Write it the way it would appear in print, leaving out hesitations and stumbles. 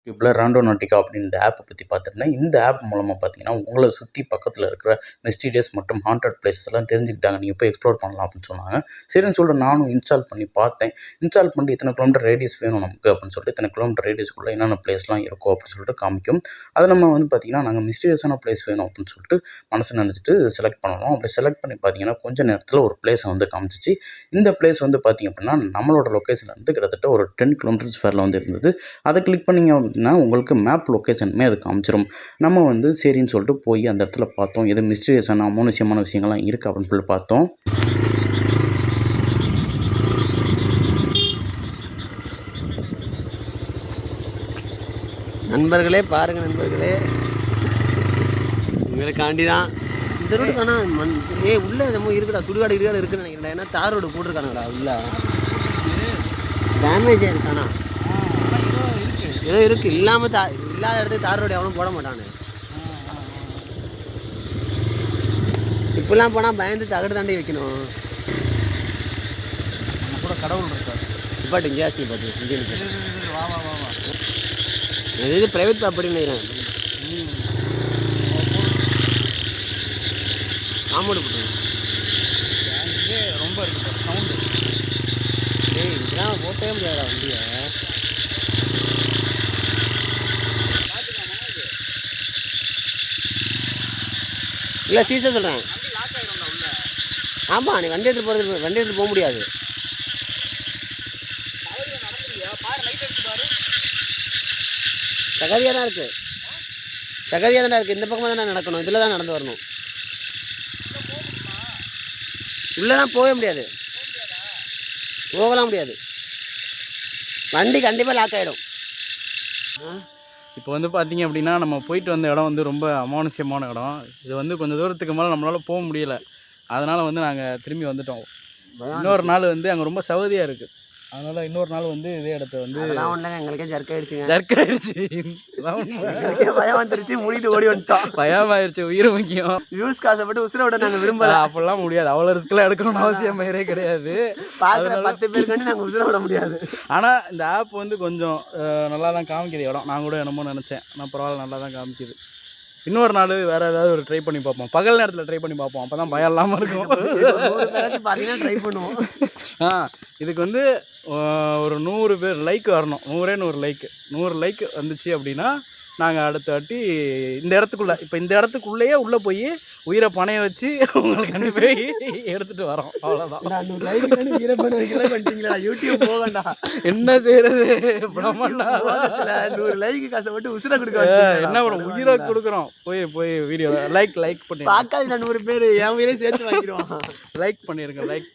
யூடியூப்ல ராண்டோநாட்டிகா அப்படின்னு இந்த ஆப்பை பற்றி பார்த்துருந்தேன். இந்த ஆப் மூலமாக பார்த்தீங்கன்னா உங்களை சுற்றி பக்கத்தில் இருக்கிற மிஸ்டீரியஸ் மற்றும் ஹாண்டட் பிளேசஸ் எல்லாம் தெரிஞ்சுக்கிட்டாங்க. நீங்கள் போய் எக்ஸ்ப்ளோர் பண்ணலாம் அப்படின்னு சொன்னாங்க. சரின்னு சொல்லிட்டு நானும் இன்ஸ்டால் பண்ணி பார்த்தேன். இன்ஸ்டால் பண்ணி இத்தனை கிலோமீட்டர் ரேடியஸ் வேணும் நமக்கு அப்படின்னு சொல்லிட்டு இத்தனை கிலோமீட்டர் ரேடியஸ்க்குள்ளே என்னென்ன பிளேஸ்லாம் இருக்கும் அப்படின்னு சொல்லிட்டு காமிக்கும். அதை நம்ம பார்த்தீங்கன்னா நாங்கள் மிஸ்டீரியஸான பிளேஸ் வேணும் அப்படின்னு சொல்லிட்டு மனசு நினச்சிட்டு செலக்ட் பண்ணணும். அப்படி செலக்ட் பண்ணி பார்த்தீங்கன்னா கொஞ்சம் நேரத்தில் ஒரு பிளேஸை காமிச்சிச்சு. இந்த பிளேஸ் பார்த்தீங்க அப்படின்னா நம்மளோட லொக்கேஷன்லேருந்து கிட்டத்தட்ட ஒரு 10 கிலோமீட்டர்ஸ் ஸ்கொயரில் இருந்தது. அதை கிளிக் பண்ணிங்க அப்படின்னா உங்களுக்கு மேப் லொக்கேஷனுமே அது காமிச்சிடும். நம்ம சரின்னு சொல்லிட்டு போய் அந்த இடத்துல பார்த்தோம். எது மிஸ்டீரியஸான அமானுஷ்யமான விஷயங்கள்லாம் இருக்குது அப்படின்னு சொல்லி பார்த்தோம். நண்பர்களே பாருங்கள் நண்பர்களே, உங்களுக்காண்டி தான் இந்த ரோடு காணா உள்ளே நம்ம இருக்குடா, சுடுகாடு இருக்குன்னு நினைக்கிறேன். ஏன்னா தார் ரோடு போட்டிருக்கானுங்கடா உள்ள டேமேஜ் ஆயிருக்கானா ஏதோ இருக்குது. இல்லாமல் இல்லாத இடத்துக்கு தார் ரோடு எவனும் போட மாட்டானு. இப்பெல்லாம் போனால் பயந்து தகடு தாண்டி வைக்கணும். கூட கடவுள் இருக்காரு. பாட்டு ஜாஸ்தி பாட்டு இது ப்ரைவேட் ப்ராப்பர்ட்டின்னு நினைக்கிறேன். காம்பவுண்டு போட்டுருங்க. ரொம்ப இருக்கு சவுண்டு. இதெல்லாம் ஓட்டவே முடியாதா வண்டியை? இல்லை சீசன் சொல்கிறேன். ஆமாம், நீ வண்டி எடுத்துகிட்டு போக முடியாது. சகதியாக தான் இருக்குது. இந்த பக்கமாக தானே நடக்கணும். இதில் தான் நடந்து வரணும். உள்ளெல்லாம் போகவே முடியாது, போகலாம் முடியாது. வண்டி கண்டிப்பாக லாக் ஆகிடும். இப்போ பார்த்தீங்க அப்படின்னா நம்ம போயிட்டு வந்த இடம் ரொம்ப அமானுஷ்யமான இடம். இது கொஞ்சம் தூரத்துக்கு மேலே நம்மளால் போக முடியலை. அதனால் நாங்கள் திரும்பி வந்துட்டோம். இன்னொரு நாள் அங்கே ரொம்ப சவதியாக இருக்குது. அதனால் இன்னொரு நாள் இதே இடத்த எங்களுக்கே ஜர்க்காயிடுச்சு. பயம் வந்துருச்சு, மூடிட்டு ஓடி வந்துட்டோம். பயம் ஆயிடுச்சு, உயிர் முக்கியம். யூஸ் காசப்பட்டு உசுரை விட நாங்கள் விரும்பல. அப்படிலாம் முடியாது, அவ்வளோ ரிஸ்க்லாம் எடுக்கணும்னு அவசியம் கிடையாது. பார்க்குற 10 பேருக்கு நாங்கள் உசுரை விட முடியாது. ஆனால் இந்த ஆப் கொஞ்சம் நல்லா தான் காமிக்குது இடம். நான் கூட என்னமோ நினச்சேன், ஆனால் பரவாயில்ல, நல்லா தான் காமிக்குது. இன்னொரு நாள் வேறு ஏதாவது ஒரு ட்ரை பண்ணி பார்ப்போம். பகல் நேரத்தில் ட்ரை பண்ணி பார்ப்போம், அப்போ தான் பயம் இல்லாமல் இருக்கும். பார்த்தீங்கன்னா ட்ரை பண்ணுவோம். இதுக்கு ஒரு 100 பேர் லைக் வரணும். 100 லைக் வந்துச்சு அப்படின்னா நாங்கள் அடுத்த வாட்டி இந்த இடத்துக்குள்ளேயே உள்ளே போய் உயிரை பணைய வச்சு உங்களுக்கு அனுப்பி போய் எடுத்துகிட்டு வரோம். அவ்வளோதான். யூடியூப் போக வேண்டாம், என்ன செய்யறது? 100 லைக்கு காசப்பட்டு உசுரை கொடுக்க என்ன பண்ணும்? உயிரை கொடுக்குறோம். போய் வீடியோ லைக் பண்ணி பார்க்காது. 100 பேர் என் உயிரை சேர்த்து வாங்கிடுவோம். லைக் பண்ணிருங்க. லைக்